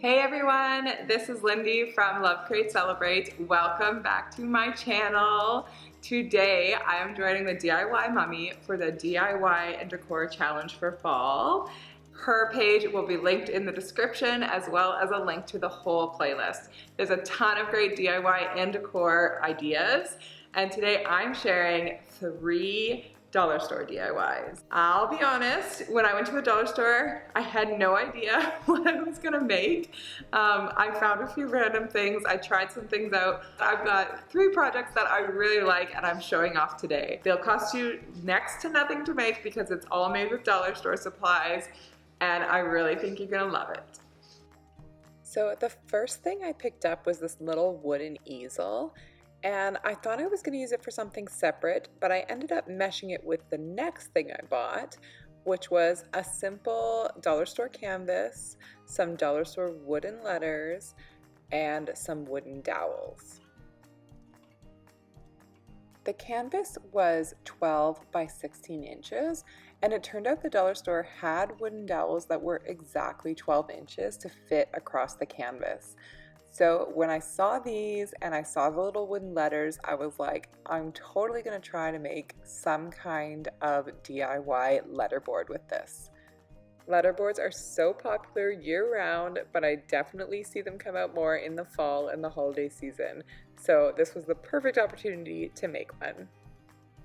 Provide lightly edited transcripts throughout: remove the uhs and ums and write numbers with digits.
Hey everyone, this is Lindy from Love Create Celebrate. Welcome back to my channel. Today I am joining the DIY Mummy for the DIY and Decor Challenge for fall. Her page will be linked in the description as well as a link to the whole playlist. There's a ton of great DIY and decor ideas, and today I'm sharing 3 dollar store DIYs. I'll be honest, when I went to the dollar store, I had no idea what I was gonna make. I found a few random things. I tried some things out. I've got 3 projects that I really like and I'm showing off today. They'll cost you next to nothing to make because it's all made with dollar store supplies, and I really think you're gonna love it. So the first thing I picked up was this little wooden easel. And I thought I was going to use it for something separate, but I ended up meshing it with the next thing I bought, which was a simple dollar store canvas, some dollar store wooden letters, and some wooden dowels. The canvas was 12 by 16 inches, and it turned out the dollar store had wooden dowels that were exactly 12 inches to fit across the canvas. So when I saw these and I saw the little wooden letters, I was like, I'm totally going to try to make some kind of DIY letterboard with this. Letterboards are so popular year-round, but I definitely see them come out more in the fall and the holiday season. So this was the perfect opportunity to make one.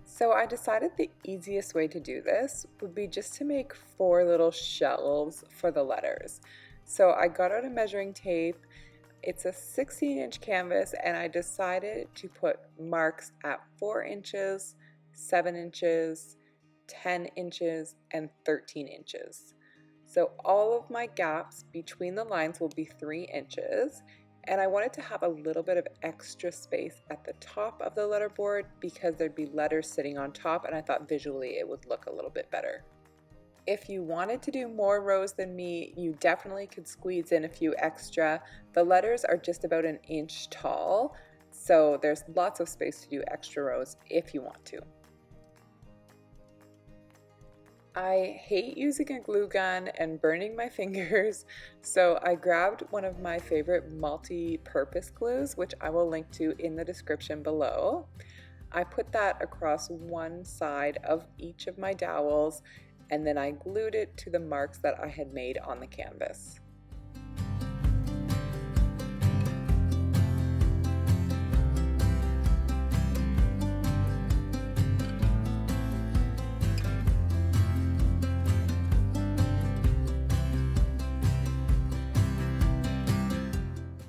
So I decided the easiest way to do this would be just to make 4 little shelves for the letters. So I got out a measuring tape. It's a 16-inch canvas, and I decided to put marks at 4 inches, 7 inches, 10 inches, and 13 inches. So all of my gaps between the lines will be 3 inches, and I wanted to have a little bit of extra space at the top of the letterboard because there'd be letters sitting on top, and I thought visually it would look a little bit better. If you wanted to do more rows than me, you definitely could squeeze in a few extra. The letters are just about 1 inch tall, so there's lots of space to do extra rows if you want to. I hate using a glue gun and burning my fingers, so I grabbed one of my favorite multi-purpose glues, which I will link to in the description below. I put that across one side of each of my dowels, and then I glued it to the marks that I had made on the canvas.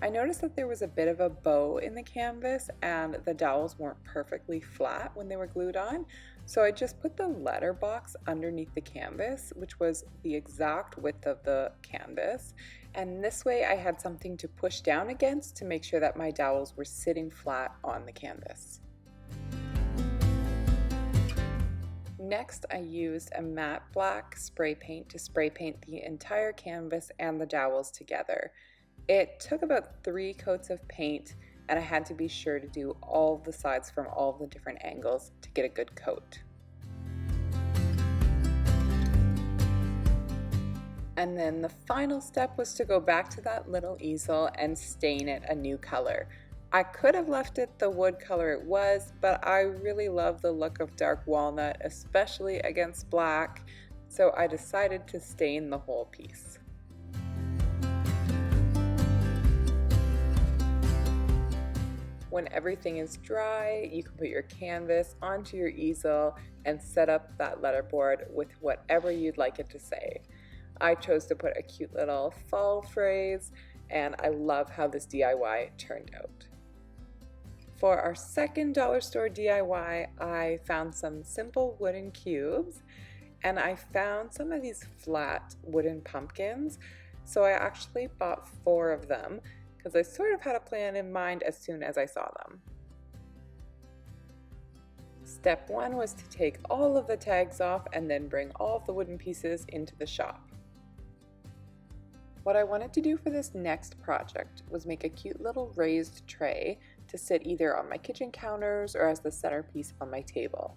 I noticed that there was a bit of a bow in the canvas and the dowels weren't perfectly flat when they were glued on, so I just put the letter box underneath the canvas, which was the exact width of the canvas, and this way I had something to push down against to make sure that my dowels were sitting flat on the canvas. Next, I used a matte black spray paint to spray paint the entire canvas and the dowels together. It took about 3 coats of paint, and I had to be sure to do all the sides from all the different angles to get a good coat. And then the final step was to go back to that little easel and stain it a new color. I could have left it the wood color it was, but I really love the look of dark walnut, especially against black, so I decided to stain the whole piece. When everything is dry, you can put your canvas onto your easel and set up that letterboard with whatever you'd like it to say. I chose to put a cute little fall phrase, and I love how this DIY turned out. For our second dollar store DIY, I found some simple wooden cubes, and I found some of these flat wooden pumpkins, so I actually bought 4 of them, because I sort of had a plan in mind as soon as I saw them. Step 1 was to take all of the tags off and then bring all of the wooden pieces into the shop. What I wanted to do for this next project was make a cute little raised tray to sit either on my kitchen counters or as the centerpiece on my table.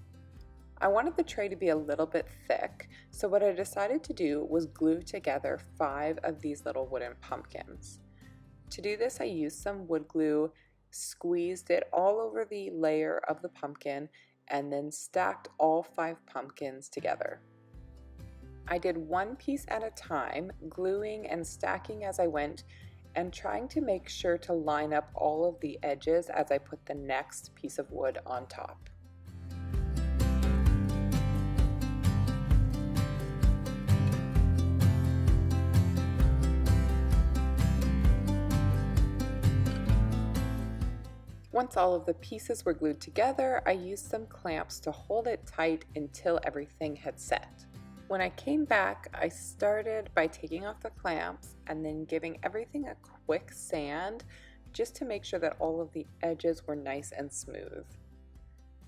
I wanted the tray to be a little bit thick, so what I decided to do was glue together 5 of these little wooden pumpkins. To do this, I used some wood glue, squeezed it all over the layer of the pumpkin, and then stacked all 5 pumpkins together. I did one piece at a time, gluing and stacking as I went, and trying to make sure to line up all of the edges as I put the next piece of wood on top. Once all of the pieces were glued together, I used some clamps to hold it tight until everything had set. When I came back, I started by taking off the clamps and then giving everything a quick sand just to make sure that all of the edges were nice and smooth.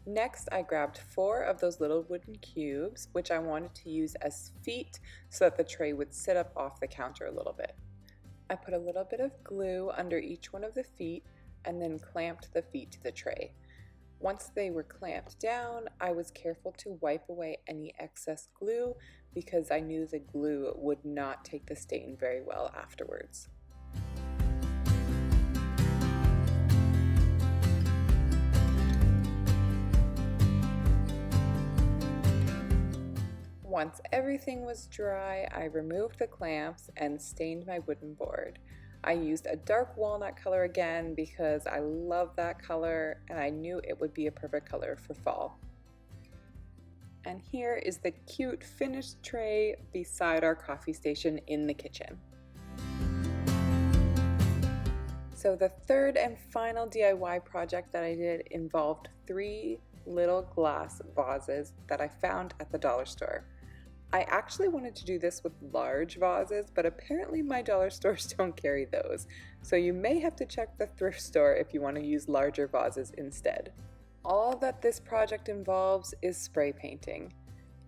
Next, I grabbed 4 of those little wooden cubes, which I wanted to use as feet so that the tray would sit up off the counter a little bit. I put a little bit of glue under each one of the feet and then clamped the feet to the tray. Once they were clamped down, I was careful to wipe away any excess glue because I knew the glue would not take the stain very well afterwards. Once everything was dry, I removed the clamps and stained my wooden board. I used a dark walnut color again because I love that color and I knew it would be a perfect color for fall. And here is the cute finished tray beside our coffee station in the kitchen. So the third and final DIY project that I did involved 3 little glass vases that I found at the dollar store. I actually wanted to do this with large vases, but apparently my dollar stores don't carry those, so you may have to check the thrift store if you want to use larger vases instead. All that this project involves is spray painting.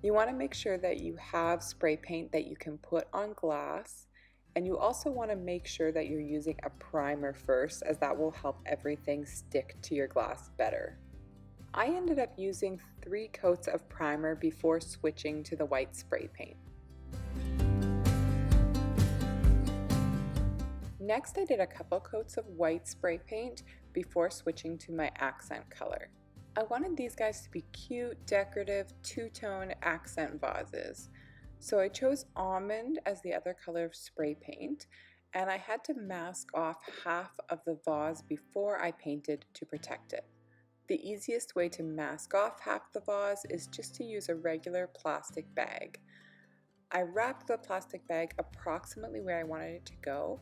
You want to make sure that you have spray paint that you can put on glass, and you also want to make sure that you're using a primer first, as that will help everything stick to your glass better. I ended up using 3 coats of primer before switching to the white spray paint. Next, I did a couple coats of white spray paint before switching to my accent color. I wanted these guys to be cute, decorative, 2-tone accent vases. So I chose almond as the other color of spray paint, and I had to mask off half of the vase before I painted to protect it. The easiest way to mask off half the vase is just to use a regular plastic bag. I wrapped the plastic bag approximately where I wanted it to go,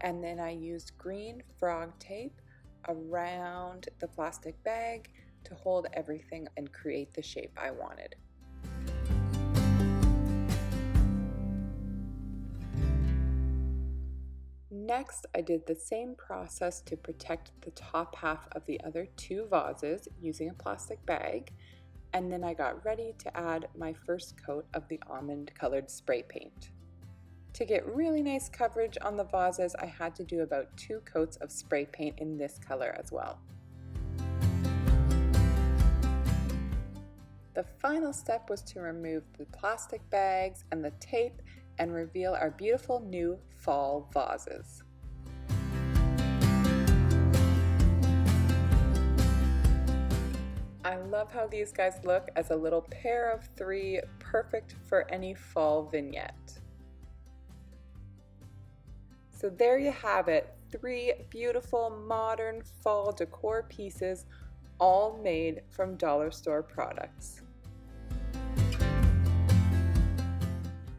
and then I used green frog tape around the plastic bag to hold everything and create the shape I wanted. Next, I did the same process to protect the top half of the other 2 vases using a plastic bag, and then I got ready to add my first coat of the almond colored spray paint. To get really nice coverage on the vases, I had to do about 2 coats of spray paint in this color as well. The final step was to remove the plastic bags and the tape and reveal our beautiful new fall vases. I love how these guys look as a little pair of 3, perfect for any fall vignette. So there you have it, 3 beautiful modern fall decor pieces, all made from dollar store products.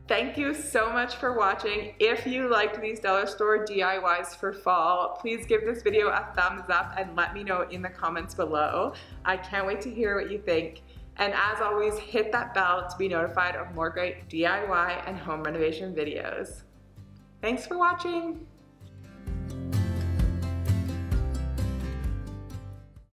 Thank you so much for watching. If you liked these dollar store DIYs for fall, please give this video a thumbs up and let me know in the comments below. I can't wait to hear what you think. And as always, hit that bell to be notified of more great DIY and home renovation videos. Thanks for watching.